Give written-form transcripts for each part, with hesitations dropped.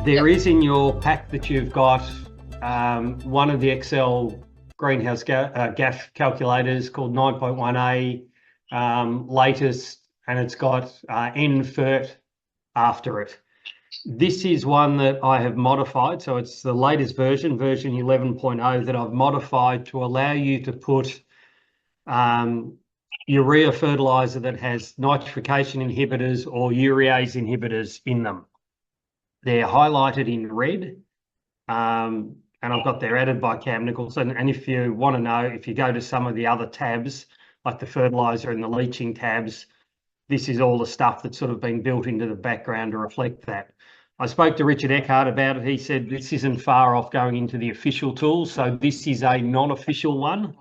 There is in your pack that you've got one of the Excel greenhouse gas calculators called 9.1A latest, and it's got NFERT after it. This is one that I have modified, so it's the latest version 11.0, that I've modified to allow you to put urea fertilizer that has nitrification inhibitors or urease inhibitors in them. They're highlighted in red, and I've got they're added by Cam Nicholson. And if you want to know, if you go to some of the other tabs, like the fertilizer and the leaching tabs, this is all the stuff that's sort of been built into the background to reflect that. I spoke to Richard Eckhart about it. He said this isn't far off going into the official tools. So this is a non-official one,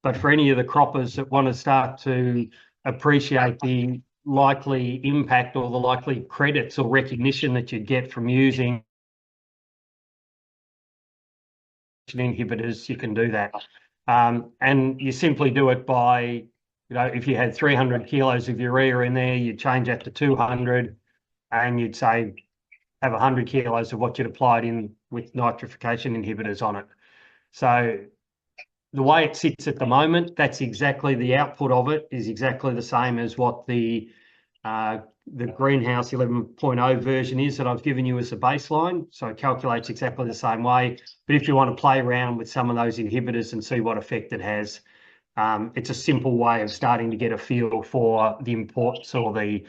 but for any of the croppers that want to start to appreciate the likely impact or the likely credits or recognition that you get from using inhibitors, you can do that. And you simply do it by, if you had 300 kilos of urea in there, you'd change that to 200, and you'd say have 100 kilos of what you'd applied in with nitrification inhibitors on it. So the way it sits at the moment, that's exactly the output of it is exactly the same as what the greenhouse 11.0 version is that I've given you as a baseline. So it calculates exactly the same way. But if you want to play around with some of those inhibitors and see what effect it has, it's a simple way of starting to get a feel for the importance or the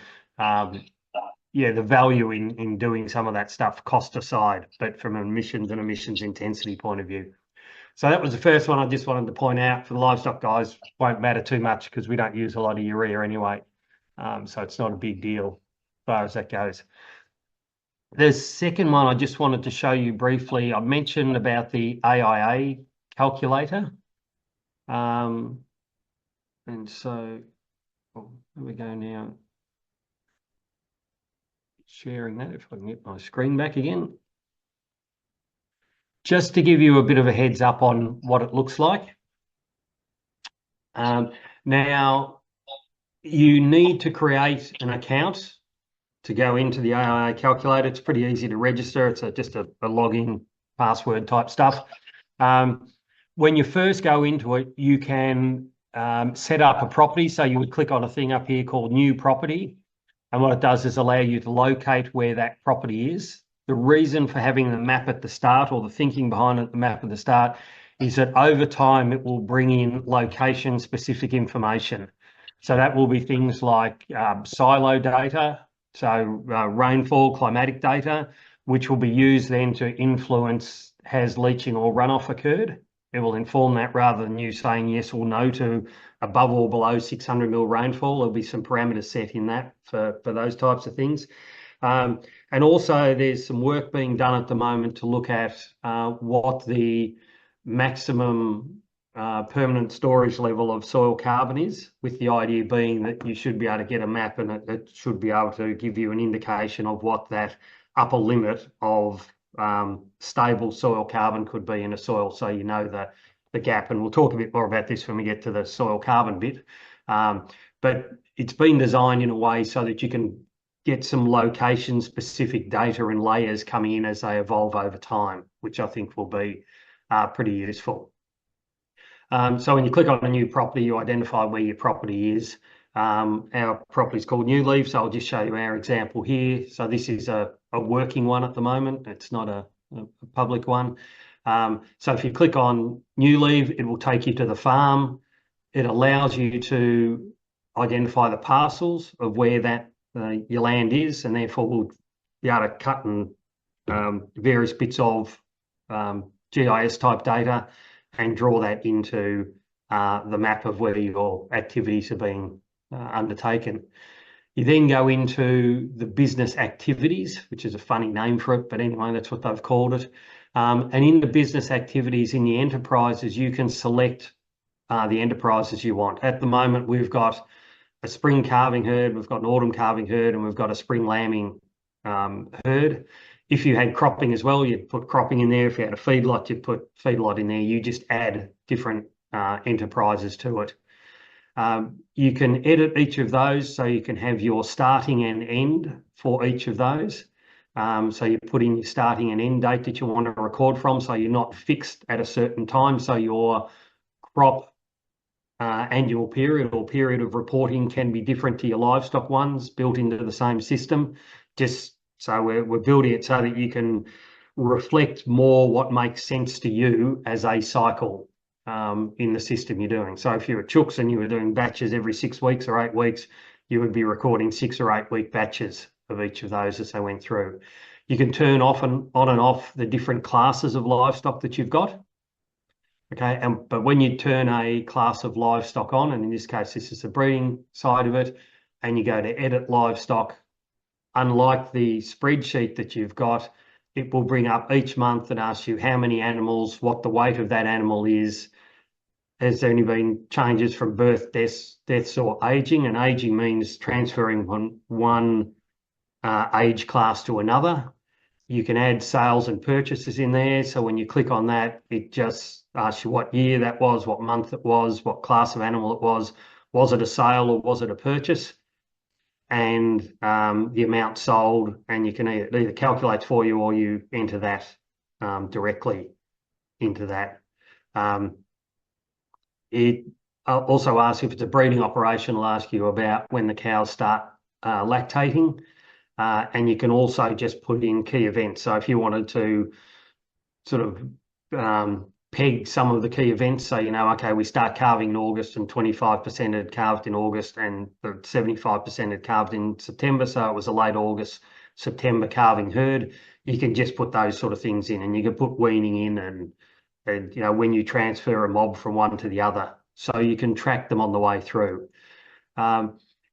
value in doing some of that stuff, cost aside, but from emissions and emissions intensity point of view. So that was the first one I just wanted to point out. For the livestock guys, won't matter too much because we don't use a lot of urea anyway. So it's not a big deal as far as that goes. The second one I just wanted to show you briefly, I mentioned about the AIA calculator. And so, here we go now. Sharing that, if I can get my screen back again. Just to give you a bit of a heads up on what it looks like. Now, you need to create an account to go into the AIA calculator. It's pretty easy to register. It's just a login password type stuff. When you first go into it, you can set up a property. So you would click on a thing up here called New Property. And what it does is allow you to locate where that property is. The reason for having the map at the start, or the thinking behind it, the map at the start, is that over time it will bring in location-specific information. So that will be things like silo data, so rainfall, climatic data, which will be used then to influence has leaching or runoff occurred. It will inform that rather than you saying yes or no to above or below 600 mil rainfall. There'll be some parameters set in that for those types of things. And also there's some work being done at the moment to look at what the maximum permanent storage level of soil carbon is, with the idea being that you should be able to get a map and it should be able to give you an indication of what that upper limit of stable soil carbon could be in a soil, so you know the gap. And we'll talk a bit more about this when we get to the soil carbon bit. But it's been designed in a way so that you can get some location-specific data and layers coming in as they evolve over time, which I think will be pretty useful. So when you click on a new property, you identify where your property is. Our property is called New Leaf, so I'll just show you our example here. So this is a working one at the moment. It's not a public one. So if you click on New Leaf, it will take you to the farm. It allows you to identify the parcels of where that your land is, and therefore we'll be able to cut and various bits of GIS type data and draw that into the map of where your activities are being undertaken. You then go into the business activities, which is a funny name for it, but anyway, that's what they've called it. And in the business activities in the enterprises, you can select the enterprises you want. At the moment, we've got a spring calving herd, we've got an autumn calving herd, and we've got a spring lambing herd. If you had cropping as well, you'd put cropping in there. If you had a feedlot, you'd put feedlot in there. You just add different enterprises to it. You can edit each of those, so you can have your starting and end for each of those. So you put in your starting and end date that you want to record from, so you're not fixed at a certain time. So your crop annual period or period of reporting can be different to your livestock ones, built into the same system. Just so we're building it so that you can reflect more what makes sense to you as a cycle in the system you're doing. So if you're at chooks and you were doing batches every 6 weeks or 8 weeks, you would be recording 6 or 8 week batches of each of those as they went through. You can turn on and off the different classes of livestock that you've got. Okay, but when you turn a class of livestock on, and in this case, this is the breeding side of it, and you go to edit livestock, unlike the spreadsheet that you've got, it will bring up each month and ask you how many animals, what the weight of that animal is. Has there any been changes from birth, deaths or aging? And aging means transferring from one age class to another. You can add sales and purchases in there. So when you click on that, it just asks you what year that was, what month it was, what class of animal it was. Was it a sale or was it a purchase? And the amount sold, and you can either calculate for you or you enter that directly into that. It also asks if it's a breeding operation, it'll ask you about when the cows start lactating. And you can also just put in key events. So if you wanted to sort of peg some of the key events, so you know, okay, we start calving in August and 25% had calved in August and 75% had calved in September, so it was a late August, September calving herd. You can just put those sort of things in, and you can put weaning in and you know, when you transfer a mob from one to the other, so you can track them on the way through.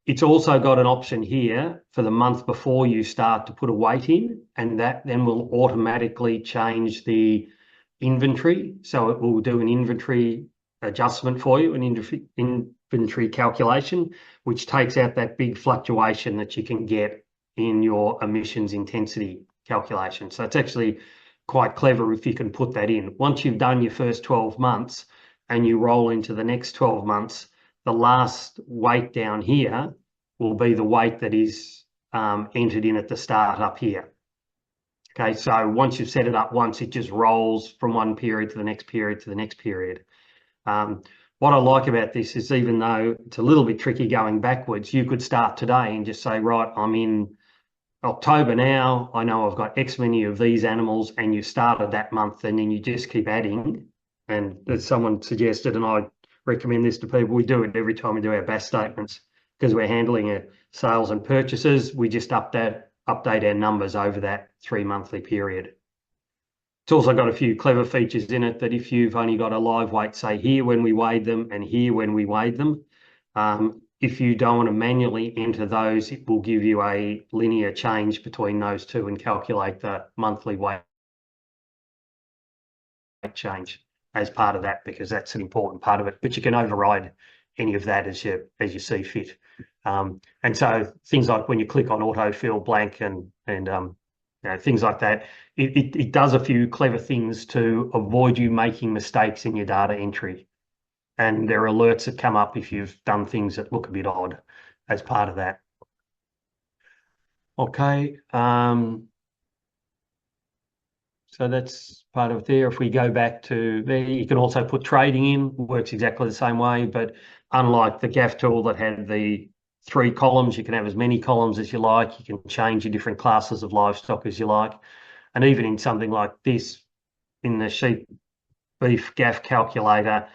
It's also got an option here for the month before you start to put a weight in, and that then will automatically change the inventory. So it will do an inventory adjustment for you, an inventory calculation, which takes out that big fluctuation that you can get in your emissions intensity calculation. So it's actually quite clever if you can put that in. Once you've done your first 12 months and you roll into the next 12 months, the last weight down here will be the weight that is entered in at the start up here. Okay, so once you've set it up once, it just rolls from one period to the next period to the next period. What I like about this is, even though it's a little bit tricky going backwards, you could start today and just say, right, I'm in October now, I know I've got X many of these animals, and you started that month, and then you just keep adding. And as someone suggested, and I recommend this to people, we do it every time we do our BAS statements, because we're handling sales and purchases. We just update our numbers over that 3 monthly period. It's also got a few clever features in it that if you've only got a live weight, say here when we weighed them and here when we weighed them, if you don't want to manually enter those, it will give you a linear change between those two and calculate the monthly weight change as part of that, because that's an important part of it. But you can override any of that as you see fit. And so things like when you click on auto fill blank and you know, things like that, it does a few clever things to avoid you making mistakes in your data entry. And there are alerts that come up if you've done things that look a bit odd as part of that. Okay. So that's part of it there. If we go back to there, you can also put trading in, works exactly the same way, but unlike the GAF tool that had the 3 columns, you can have as many columns as you like. You can change your different classes of livestock as you like. And even in something like this, in the sheep beef GAF calculator,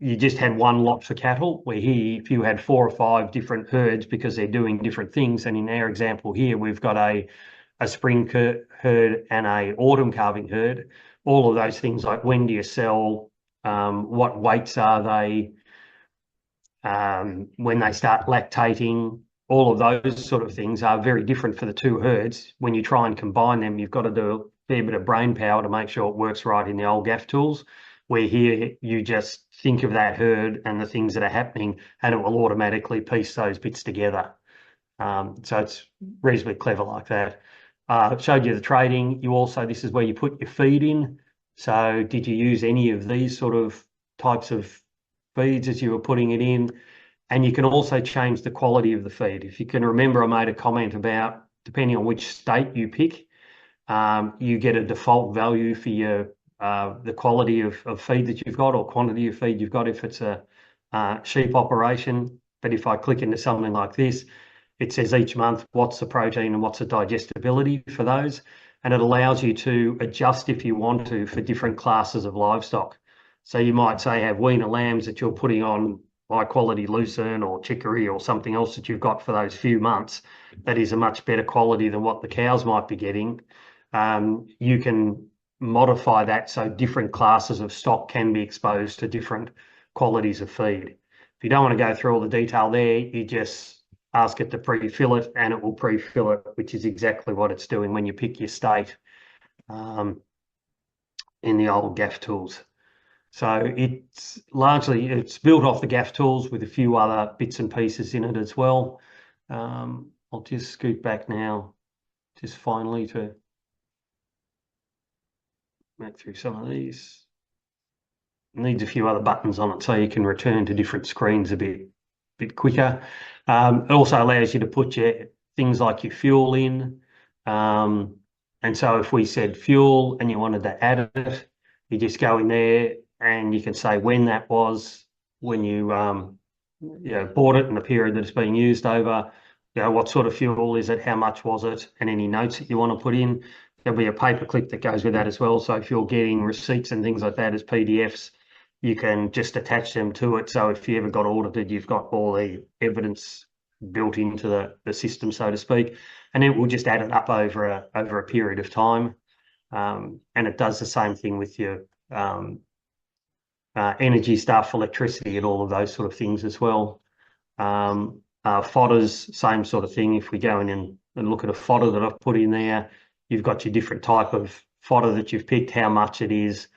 you just had one lot for cattle, where here, if you had 4 or 5 different herds because they're doing different things, and in our example here, we've got a spring herd and a autumn calving herd, all of those things like when do you sell, what weights are they, when they start lactating, all of those sort of things are very different for the 2 herds. When you try and combine them, you've got to do a fair bit of brain power to make sure it works right in the old GAF tools, where here you just think of that herd and the things that are happening, and it will automatically piece those bits together. So it's reasonably clever like that. It showed you the trading. This is where you put your feed in. So did you use any of these sort of types of feeds as you were putting it in. And you can also change the quality of the feed. If you can remember, I made a comment about depending on which state you pick, you get a default value for your the quality of feed that you've got or quantity of feed you've got if it's a sheep operation. But if I click into something like this, it says each month what's the protein and what's the digestibility for those. And it allows you to adjust if you want to for different classes of livestock. So you might say have weaner lambs that you're putting on high quality lucerne or chicory or something else that you've got for those few months that is a much better quality than what the cows might be getting. You can modify that so different classes of stock can be exposed to different qualities of feed. If you don't want to go through all the detail there, you just ask it to pre-fill it and it will pre-fill it, which is exactly what it's doing when you pick your state in the old gaff tools. So it's built off the gaff tools with a few other bits and pieces in it as well. I'll just scoot back now, just finally to make through some of these. It needs a few other buttons on it so you can return to different screens a bit quicker. It also allows you to put your things like your fuel in. And so if we said fuel and you wanted to add it, you just go in there and you can say when that was, when you bought it and the period that it's being used over, what sort of fuel is it, how much was it, and any notes that you want to put in. There'll be a paperclip that goes with that as well. So if you're getting receipts and things like that as PDFs, you can just attach them to it. So if you ever got audited, you've got all the evidence built into the system, so to speak, and it will just add it up over a period of time. And it does the same thing with your energy stuff, electricity, and all of those sort of things as well. Fodders, same sort of thing. If we go in and look at a fodder that I've put in there, you've got your different type of fodder that you've picked, how much it is,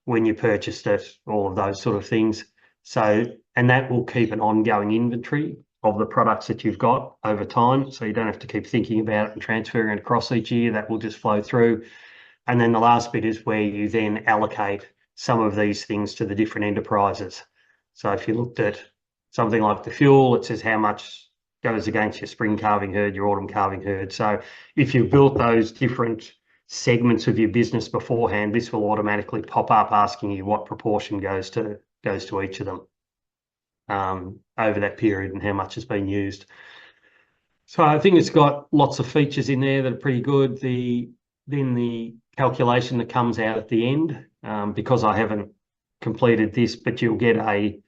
when you purchased it, all of those sort of things. So, and that will keep an ongoing inventory of the products that you've got over time. So you don't have to keep thinking about it and transferring it across each year. That will just flow through. And then the last bit is where you then allocate some of these things to the different enterprises. So if you looked at something like the fuel, it says how much goes against your spring calving herd, your autumn calving herd. So if you've built those different segments of your business beforehand, this will automatically pop up asking you what proportion goes to each of them over that period and how much has been used. So I think it's got lots of features in there that are pretty good. Then the calculation that comes out at the end, because I haven't completed this, but you'll get a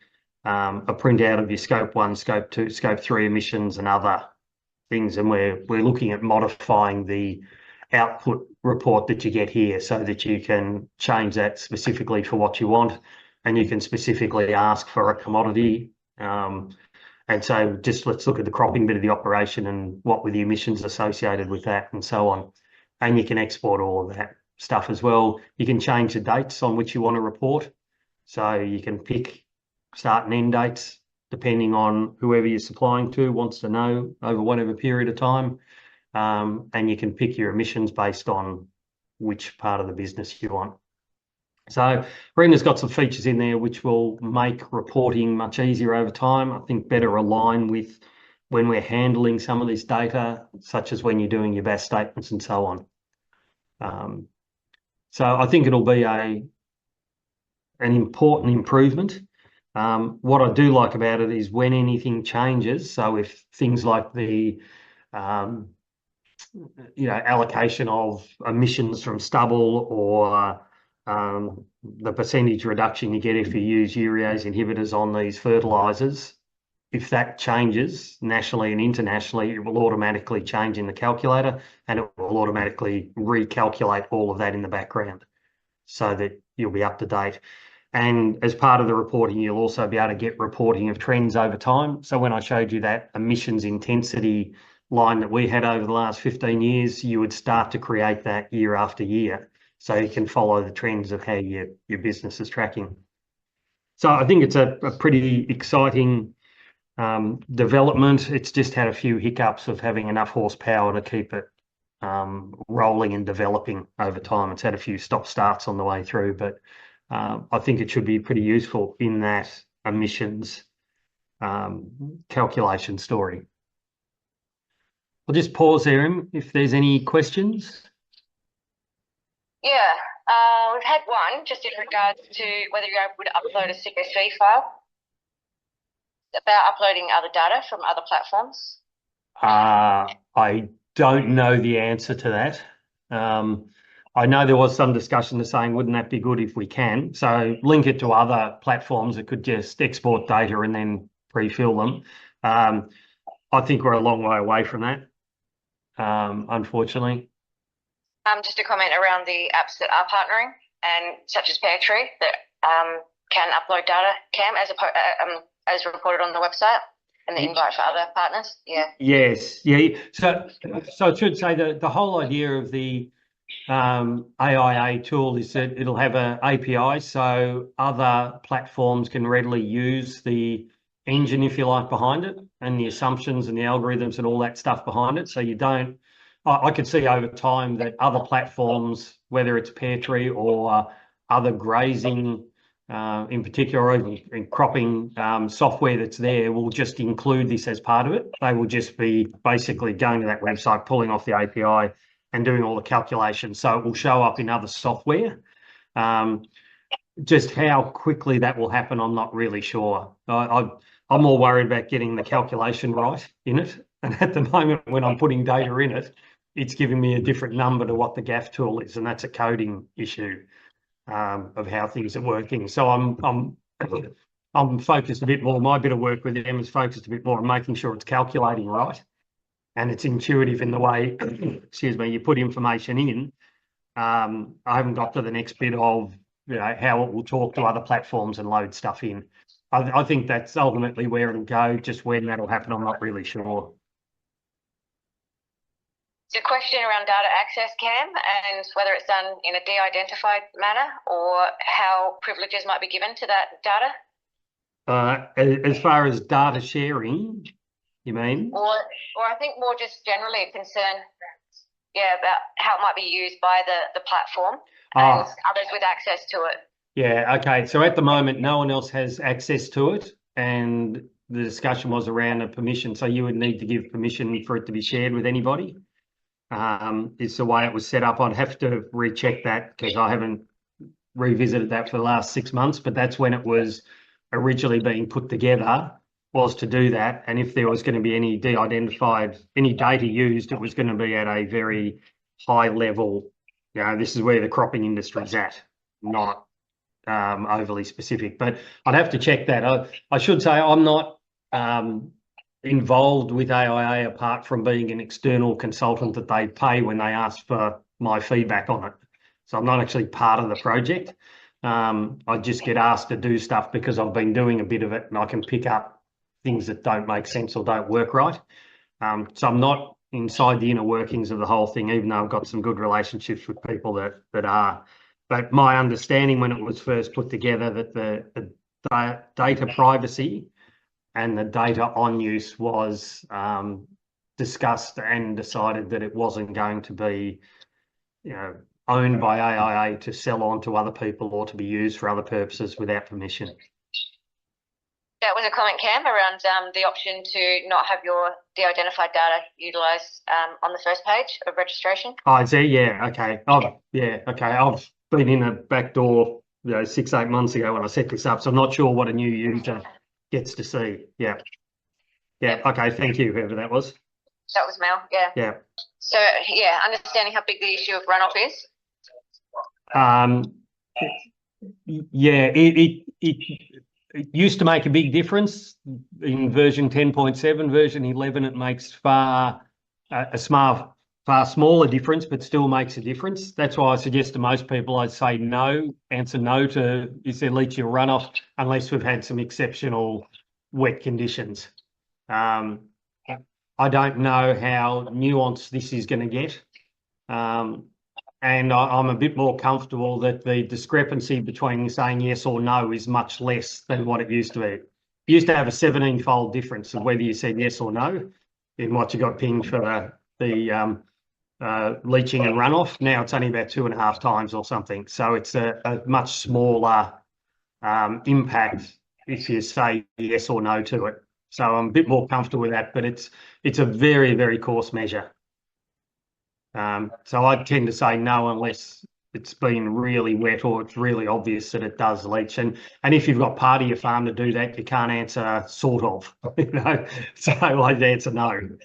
printout of your scope 1, scope 2, scope 3 emissions and other things, and we're looking at modifying the output report that you get here so that you can change that specifically for what you want, and you can specifically ask for a commodity. And so just let's look at the cropping bit of the operation and what were the emissions associated with that and so on. And you can export all of that stuff as well. You can change the dates on which you want to report. So you can pick start and end dates depending on whoever you're supplying to wants to know over whatever period of time. And you can pick your emissions based on which part of the business you want. So Rena's got some features in there which will make reporting much easier over time. I think better align with when we're handling some of this data, such as when you're doing your BAS statements and so on. So I think it'll be an important improvement. What I do like about it is when anything changes, so if things like the allocation of emissions from stubble or the percentage reduction you get if you use urease inhibitors on these fertilizers, if that changes nationally and internationally, it will automatically change in the calculator and it will automatically recalculate all of that in the background so that you'll be up to date. And as part of the reporting, you'll also be able to get reporting of trends over time. So when I showed you that emissions intensity line that we had over the last 15 years, you would start to create that year after year so you can follow the trends of how your business is tracking. So I think it's a pretty exciting development. It's just had a few hiccups of having enough horsepower to keep it rolling and developing over time. It's had a few stop starts on the way through, but I think it should be pretty useful in that emissions calculation story. I'll just pause there if there's any questions. Yeah, we've had one just in regards to whether you're able to upload a CSV file, about uploading other data from other platforms. I don't know the answer to that. I know there was some discussion to saying, wouldn't that be good if we can? So link it to other platforms that could just export data and then pre-fill them. I think we're a long way away from that, unfortunately. Just a comment around the apps that are partnering, and such as Pear Tree, that can upload data, Cam, as reported on the website, and the invite for other partners. Yeah. Yes. Yeah. So I should say that the whole idea of the AIA tool is that it'll have an API, so other platforms can readily use the engine, if you like, behind it, and the assumptions and the algorithms and all that stuff behind it. So you don't. I could see over time that other platforms, whether it's Pear Tree or other grazing, in particular, or even in cropping software that's there, will just include this as part of it. They will just be basically going to that website, pulling off the API, and doing all the calculations. So it will show up in other software. Just how quickly that will happen, I'm not really sure. I'm more worried about getting the calculation right in it. And at the moment, when I'm putting data in it, it's giving me a different number to what the GAF tool is, and that's a coding issue of how things are working. So I'm focused a bit more. My bit of work with them is focused a bit more on making sure it's calculating right, and it's intuitive in the way, excuse me, you put information in. I haven't got to the next bit of how it will talk to other platforms and load stuff in. I think that's ultimately where it'll go. Just when that'll happen, I'm not really sure. It's a question around data access, Cam, and whether it's done in a de-identified manner or how privileges might be given to that data. As far as data sharing, you mean? Or I think more just generally a concern, about how it might be used by the platform and others with access to it. Yeah, okay. So at the moment, no one else has access to it, and the discussion was around a permission. So you would need to give permission for it to be shared with anybody. It's the way it was set up. I'd have to recheck that because I haven't revisited that for the last 6 months, but that's when it was originally being put together, was to do that. And if there was going to be any de-identified, any data used, it was going to be at a very high level. This is where the cropping industry is at, not overly specific. But I'd have to check that. I should say I'm not involved with AIA apart from being an external consultant that they pay when they ask for my feedback on it. So I'm not actually part of the project. I just get asked to do stuff because I've been doing a bit of it, and I can pick up things that don't make sense or don't work right. So I'm not inside the inner workings of the whole thing, even though I've got some good relationships with people that are. But my understanding when it was first put together that the data privacy and the data on use was discussed and decided that it wasn't going to be, owned by AIA to sell on to other people or to be used for other purposes without permission. That was a comment, Cam, around the option to not have your de-identified data utilised on the first page of registration. Oh, is there? Yeah, okay. I've been in a back door 6-8 months ago when I set this up, so I'm not sure what a new user gets to see. Yeah. Okay, thank you, whoever that was. That was Mel, yeah. So, understanding how big the issue of runoff is. It used to make a big difference in version 10.7. Version 11, it makes far smaller difference, but still makes a difference. That's why I suggest to most people, I'd say no, answer no to is there leaching or runoff unless we've had some exceptional wet conditions. I don't know how nuanced this is going to get. And I'm a bit more comfortable that the discrepancy between saying yes or no is much less than what it used to be. You used to have a 17-fold difference of whether you said yes or no in what you got pinged for the leaching and runoff. Now it's only about 2.5 times or something. So it's a much smaller impact if you say yes or no to it. So I'm a bit more comfortable with that, but it's a very, very coarse measure. So I tend to say no unless it's been really wet or it's really obvious that it does leach. And if you've got part of your farm to do that, you can't answer sort of, So I'd answer no. It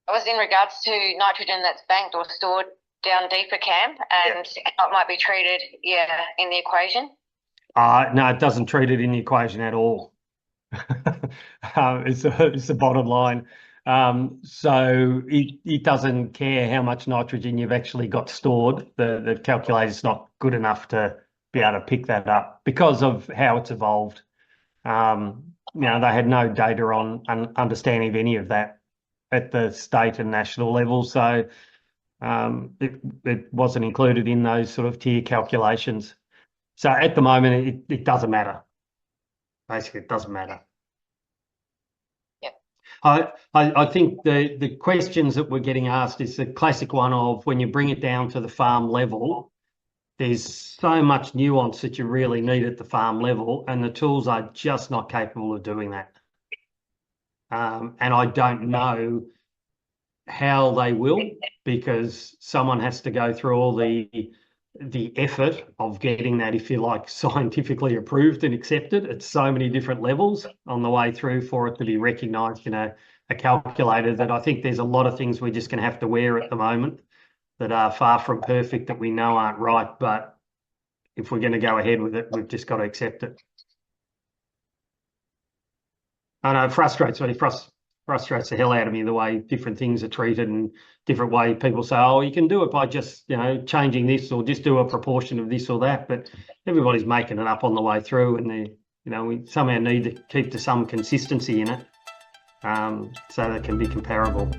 was in regards to nitrogen that's banked or stored down deeper, Cam, and how it might be treated, in the equation. No, it doesn't treat it in the equation at all. It's the bottom line. So it doesn't care how much nitrogen you've actually got stored. The calculator's not good enough to be able to pick that up because of how it's evolved. They had no data on understanding of any of that at the state and national level. So it wasn't included in those sort of tier calculations. So at the moment, it doesn't matter. Basically, it doesn't matter. I think the questions that we're getting asked is the classic one of when you bring it down to the farm level, there's so much nuance that you really need at the farm level, and the tools are just not capable of doing that. And I don't know how they will, because someone has to go through all the effort of getting that, if you like, scientifically approved and accepted at so many different levels on the way through for it to be recognised in a calculator, that I think there's a lot of things we're just going to have to wear at the moment that are far from perfect, that we know aren't right. But if we're going to go ahead with it, we've just got to accept it. I know it frustrates me, frustrates the hell out of me the way different things are treated and different way people say, oh, you can do it by just, changing this or just do a proportion of this or that. But everybody's making it up on the way through, and we somehow need to keep to some consistency in it, so that it can be comparable.